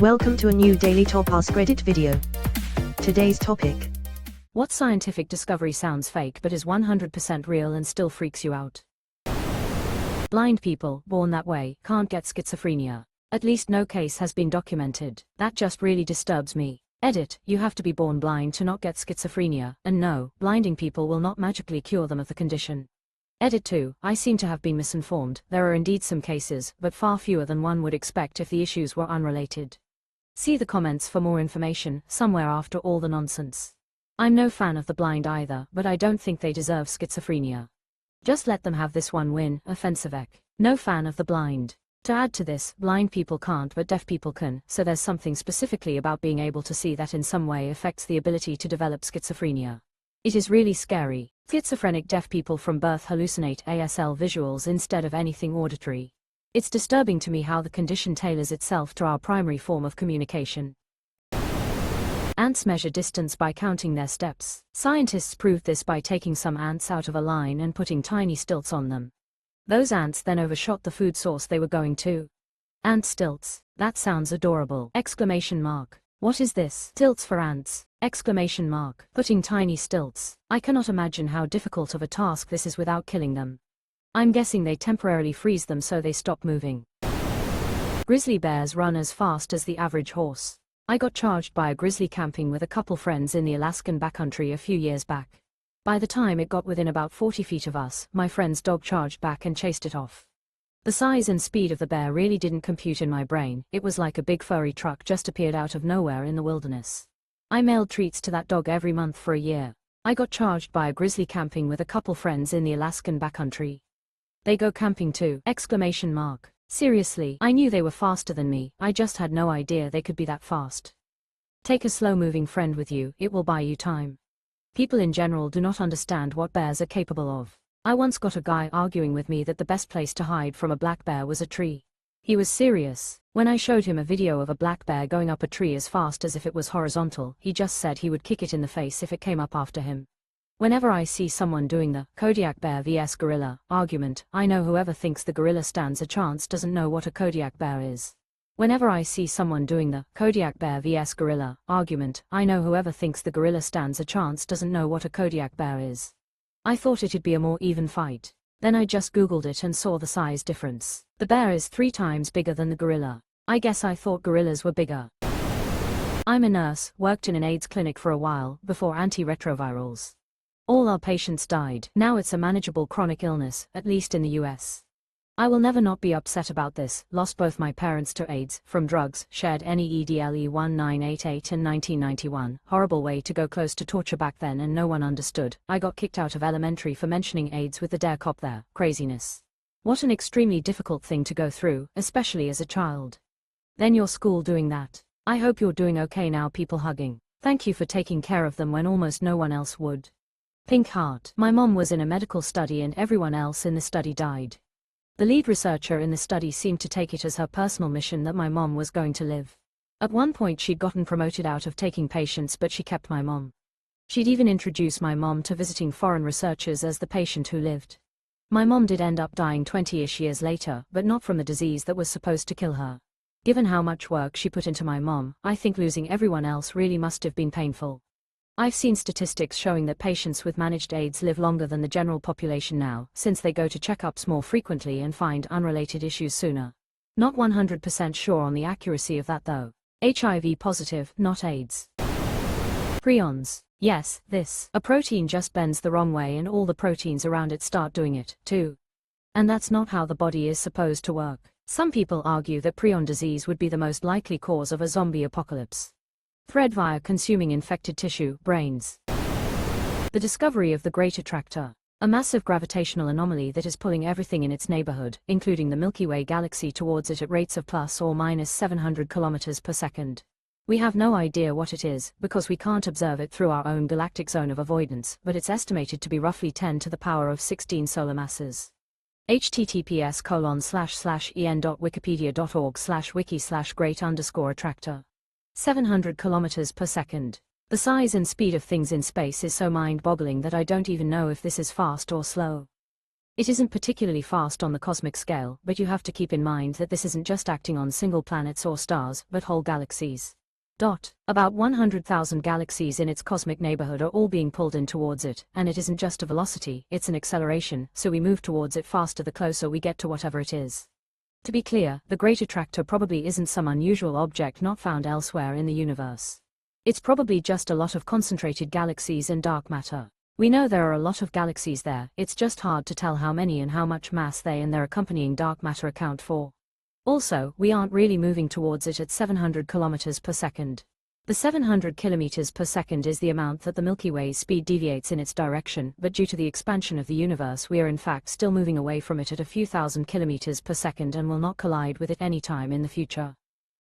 Welcome to a new Daily Top AskReddit video. Today's topic. What scientific discovery sounds fake but is 100% real and still freaks you out? Blind people, born that way, can't get schizophrenia. At least no case has been documented. That just really disturbs me. Edit, you have to be born blind to not get schizophrenia, and no, blinding people will not magically cure them of the condition. Edit 2, I seem to have been misinformed. There are indeed some cases, but far fewer than one would expect if the issues were unrelated. See the comments for more information, somewhere after all the nonsense. I'm no fan of the blind either, but I don't think they deserve schizophrenia. Just let them have this one win, offensivek. No fan of the blind. To add to this, blind people can't but deaf people can, so there's something specifically about being able to see that in some way affects the ability to develop schizophrenia. It is really scary. Schizophrenic deaf people from birth hallucinate ASL visuals instead of anything auditory. It's disturbing to me how the condition tailors itself to our primary form of communication. Ants measure distance by counting their steps. Scientists proved this by taking some ants out of a line and putting tiny stilts on them. Those ants then overshot the food source they were going to. Ant stilts. That sounds adorable! Exclamation mark. What is this? Stilts for ants! Exclamation mark. Putting tiny stilts. I cannot imagine how difficult of a task this is without killing them. I'm guessing they temporarily freeze them so they stop moving. Grizzly bears run as fast as the average horse. I got charged by a grizzly camping with a couple friends in the Alaskan backcountry a few years back. By the time it got within about 40 feet of us, my friend's dog charged back and chased it off. The size and speed of the bear really didn't compute in my brain. It was like a big furry truck just appeared out of nowhere in the wilderness. I mailed treats to that dog every month for a year. I got charged by a grizzly camping with a couple friends in the Alaskan backcountry. They go camping too! Exclamation mark. Seriously, I knew they were faster than me, I just had no idea they could be that fast. Take a slow-moving friend with you, it will buy you time. People in general do not understand what bears are capable of. I once got a guy arguing with me that the best place to hide from a black bear was a tree. He was serious. When I showed him a video of a black bear going up a tree as fast as if it was horizontal, he just said he would kick it in the face if it came up after him. Whenever I see someone doing the Kodiak bear vs gorilla argument, I know whoever thinks the gorilla stands a chance doesn't know what a Kodiak bear is. Whenever I see someone doing the Kodiak bear vs gorilla argument, I know whoever thinks the gorilla stands a chance doesn't know what a Kodiak bear is. I thought it'd be a more even fight. Then I just googled it and saw the size difference. The bear is 3 times bigger than the gorilla. I guess I thought gorillas were bigger. I'm a nurse, worked in an AIDS clinic for a while, before antiretrovirals. All our patients died. Now it's a manageable chronic illness, at least in the US. I will never not be upset about this. Lost both my parents to AIDS, from drugs, shared NEEDLE 1988 in 1991. Horrible way to go, close to torture back then and no one understood. I got kicked out of elementary for mentioning AIDS with the dare cop there. Craziness. What an extremely difficult thing to go through, especially as a child. Then your school doing that. I hope you're doing okay now. People hugging. Thank you for taking care of them when almost no one else would. Pink heart. My mom was in a medical study and everyone else in the study died. The lead researcher in the study seemed to take it as her personal mission that my mom was going to live. At one point she'd gotten promoted out of taking patients, but she kept my mom. She'd even introduced my mom to visiting foreign researchers as the patient who lived. My mom did end up dying 20-ish years later, but not from the disease that was supposed to kill her. Given how much work she put into my mom, I think losing everyone else really must have been painful. I've seen statistics showing that patients with managed AIDS live longer than the general population now, since they go to checkups more frequently and find unrelated issues sooner. Not 100% sure on the accuracy of that though. HIV positive, not AIDS. Prions. Yes, a protein just bends the wrong way and all the proteins around it start doing it, too. And that's not how the body is supposed to work. Some people argue that prion disease would be the most likely cause of a zombie apocalypse. Thread via consuming infected tissue, brains. The discovery of the Great Attractor, a massive gravitational anomaly that is pulling everything in its neighborhood, including the Milky Way galaxy, towards it at rates of plus or minus 700 kilometers per second. We have no idea what it is, because we can't observe it through our own galactic zone of avoidance, but it's estimated to be roughly 10 to the power of 16 solar masses. https://en.wikipedia.org/wiki/great_attractor. 700 kilometers per second. The size and speed of things in space is so mind-boggling that I don't even know if this is fast or slow. It isn't particularly fast on the cosmic scale, but you have to keep in mind that this isn't just acting on single planets or stars, but whole galaxies. About 100,000 galaxies in its cosmic neighborhood are all being pulled in towards it, and it isn't just a velocity, it's an acceleration, so we move towards it faster the closer we get to whatever it is. To be clear, the Great Attractor probably isn't some unusual object not found elsewhere in the universe. It's probably just a lot of concentrated galaxies and dark matter. We know there are a lot of galaxies there, it's just hard to tell how many and how much mass they and their accompanying dark matter account for. Also, we aren't really moving towards it at 700 kilometers per second. The 700 kilometers per second is the amount that the Milky Way's speed deviates in its direction, but due to the expansion of the universe we are in fact still moving away from it at a few thousand kilometers per second and will not collide with it any time in the future.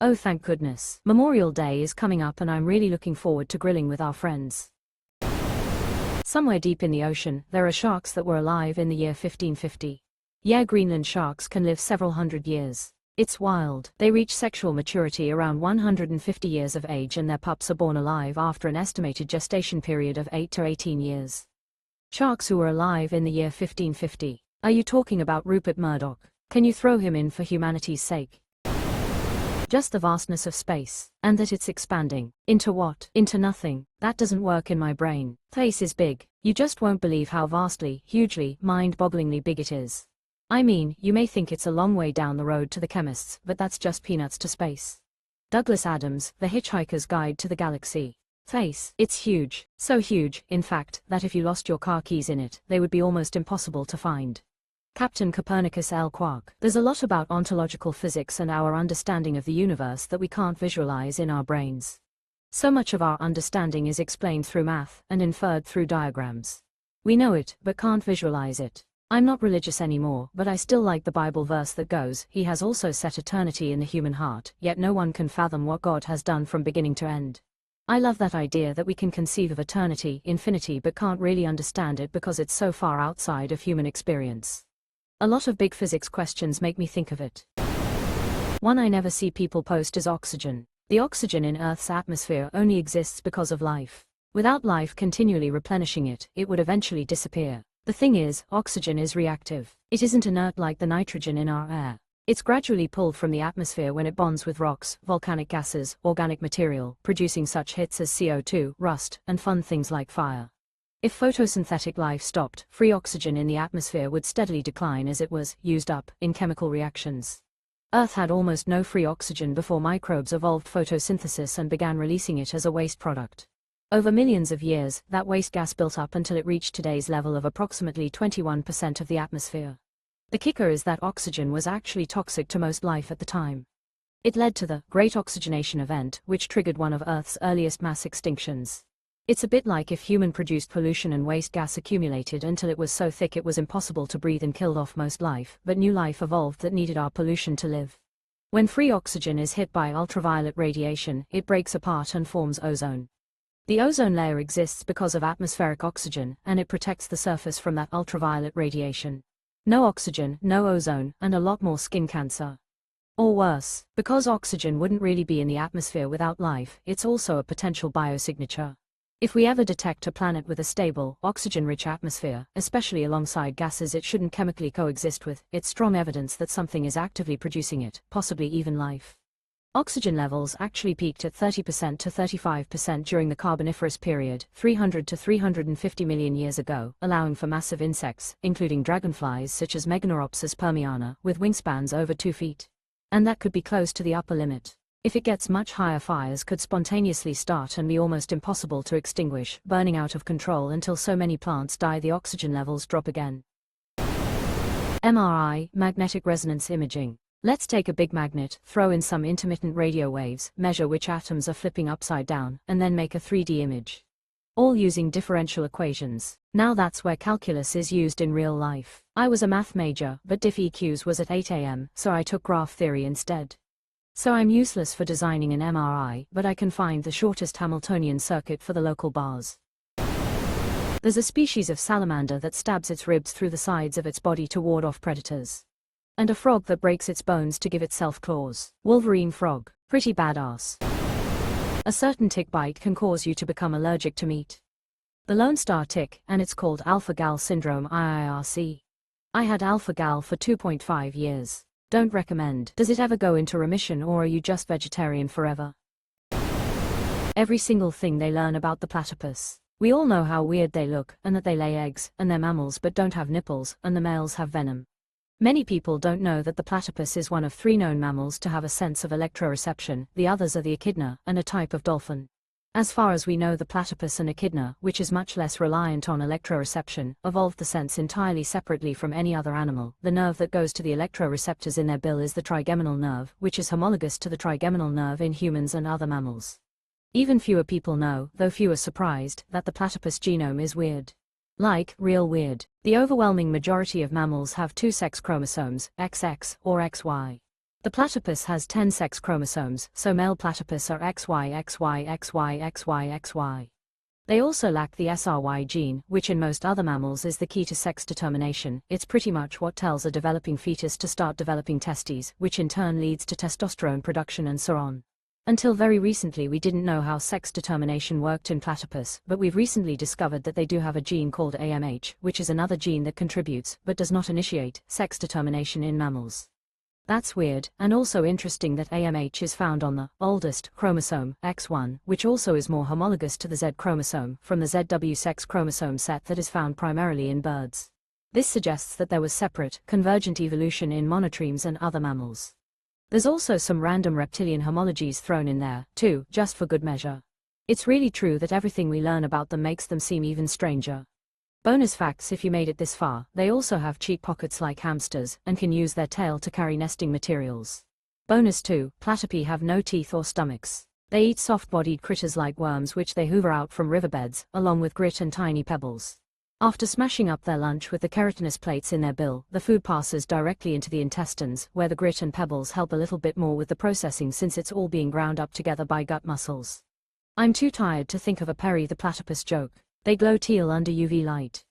Oh, thank goodness. Memorial Day is coming up and I'm really looking forward to grilling with our friends. Somewhere deep in the ocean, there are sharks that were alive in the year 1550. Yeah, Greenland sharks can live several hundred years. It's wild. They reach sexual maturity around 150 years of age and their pups are born alive after an estimated gestation period of 8 to 18 years. Sharks who were alive in the year 1550. Are you talking about Rupert Murdoch? Can you throw him in for humanity's sake? Just the vastness of space, and that it's expanding. Into what? Into nothing. That doesn't work in my brain. Space is big. You just won't believe how vastly, hugely, mind-bogglingly big it is. I mean, you may think it's a long way down the road to the chemists, but that's just peanuts to space. Douglas Adams, The Hitchhiker's Guide to the Galaxy. Space. It's huge. So huge, in fact, that if you lost your car keys in it, they would be almost impossible to find. Captain Copernicus L. Quark. There's a lot about ontological physics and our understanding of the universe that we can't visualize in our brains. So much of our understanding is explained through math and inferred through diagrams. We know it, but can't visualize it. I'm not religious anymore, but I still like the Bible verse that goes, "He has also set eternity in the human heart, yet no one can fathom what God has done from beginning to end." I love that idea that we can conceive of eternity, infinity, but can't really understand it because it's so far outside of human experience. A lot of big physics questions make me think of it. One I never see people post is oxygen. The oxygen in Earth's atmosphere only exists because of life. Without life continually replenishing it, it would eventually disappear. The thing is, oxygen is reactive. It isn't inert like the nitrogen in our air. It's gradually pulled from the atmosphere when it bonds with rocks, volcanic gases, organic material, producing such hits as CO2, rust, and fun things like fire. If photosynthetic life stopped, free oxygen in the atmosphere would steadily decline as it was used up in chemical reactions. Earth had almost no free oxygen before microbes evolved photosynthesis and began releasing it as a waste product. Over millions of years, that waste gas built up until it reached today's level of approximately 21% of the atmosphere. The kicker is that oxygen was actually toxic to most life at the time. It led to the Great Oxygenation Event, which triggered one of Earth's earliest mass extinctions. It's a bit like if human-produced pollution and waste gas accumulated until it was so thick it was impossible to breathe and killed off most life, but new life evolved that needed our pollution to live. When free oxygen is hit by ultraviolet radiation, it breaks apart and forms ozone. The ozone layer exists because of atmospheric oxygen, and it protects the surface from that ultraviolet radiation. No oxygen, no ozone, and a lot more skin cancer. Or worse, because oxygen wouldn't really be in the atmosphere without life, it's also a potential biosignature. If we ever detect a planet with a stable, oxygen-rich atmosphere, especially alongside gases it shouldn't chemically coexist with, it's strong evidence that something is actively producing it, possibly even life. Oxygen levels actually peaked at 30% to 35% during the Carboniferous period, 300 to 350 million years ago, allowing for massive insects, including dragonflies such as Meganeuropsis permiana, with wingspans over 2 feet. And that could be close to the upper limit. If it gets much higher, fires could spontaneously start and be almost impossible to extinguish, burning out of control until so many plants die the oxygen levels drop again. MRI, magnetic resonance imaging. Let's take a big magnet, throw in some intermittent radio waves, measure which atoms are flipping upside down, and then make a 3D image. All using differential equations. Now that's where calculus is used in real life. I was a math major, but diff EQs was at 8 AM, so I took graph theory instead. So I'm useless for designing an MRI, but I can find the shortest Hamiltonian circuit for the local bars. There's a species of salamander that stabs its ribs through the sides of its body to ward off predators. And a frog that breaks its bones to give itself claws. Wolverine frog. Pretty badass. A certain tick bite can cause you to become allergic to meat. The Lone Star tick, and it's called alpha-gal syndrome IIRC. I had alpha-gal for 2.5 years. Don't recommend. Does it ever go into remission, or are you just vegetarian forever? Every single thing they learn about the platypus. We all know how weird they look, and that they lay eggs, and they're mammals but don't have nipples, and the males have venom. Many people don't know that the platypus is one of 3 known mammals to have a sense of electroreception. The others are the echidna, and a type of dolphin. As far as we know, the platypus and echidna, which is much less reliant on electroreception, evolved the sense entirely separately from any other animal. The nerve that goes to the electroreceptors in their bill is the trigeminal nerve, which is homologous to the trigeminal nerve in humans and other mammals. Even fewer people know, though few are surprised, that the platypus genome is weird. Like, real weird. The overwhelming majority of mammals have 2 sex chromosomes, XX or XY. The platypus has 10 sex chromosomes, so male platypus are XY, XY, XY, XY, XY. They also lack the SRY gene, which in most other mammals is the key to sex determination. It's pretty much what tells a developing fetus to start developing testes, which in turn leads to testosterone production and so on. Until very recently we didn't know how sex determination worked in platypus, but we've recently discovered that they do have a gene called AMH, which is another gene that contributes, but does not initiate, sex determination in mammals. That's weird, and also interesting that AMH is found on the oldest chromosome, X1, which also is more homologous to the Z chromosome, from the ZW sex chromosome set that is found primarily in birds. This suggests that there was separate, convergent evolution in monotremes and other mammals. There's also some random reptilian homologies thrown in there, too, just for good measure. It's really true that everything we learn about them makes them seem even stranger. Bonus facts: if you made it this far, they also have cheek pockets like hamsters, and can use their tail to carry nesting materials. Bonus 2, platypi have no teeth or stomachs. They eat soft-bodied critters like worms which they hoover out from riverbeds, along with grit and tiny pebbles. After smashing up their lunch with the keratinous plates in their bill, the food passes directly into the intestines, where the grit and pebbles help a little bit more with the processing since it's all being ground up together by gut muscles. I'm too tired to think of a Perry the platypus joke. They glow teal under UV light.